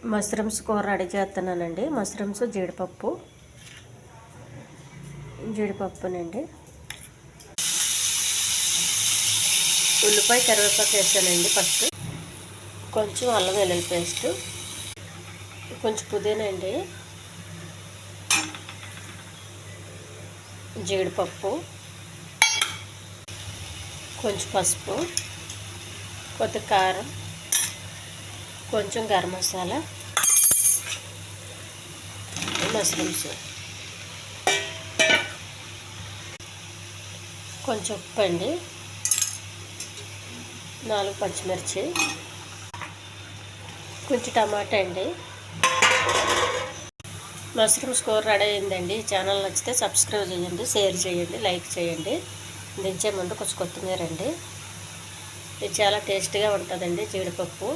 Mushrooms కూర ready చేస్తున్నానండి. Mushrooms జీడిపప్పునండి. ఉల్లిపాయ కరివేపాకు వేసానండి. ఫస్ట్ కొంచెం అల్లం వెల్లుల్లి పేస్ట్, కొంచెం పుదీనా అండి, జీడిపప్పు, కొంచెం పసుపు, కొద్ది కారం, కొంచెం గరం మసాలా, మష్రూమ్స్, కొంచెం ఉప్పు అండి, 4 పచ్చిమిర్చి, కొంచెం టమాటా అండి. మష్రూమ్స్ కూర రెడీ అయిందండి. ఈ ఛానల్ నచ్చితే సబ్స్క్రైబ్ చేయండి, షేర్ చేయండి, లైక్ చేయండి. దించే ముందు కొంచెం కొత్తిమీర అండి. ఇది చాలా టేస్టీగా ఉంటుందండి జీడిపప్పు.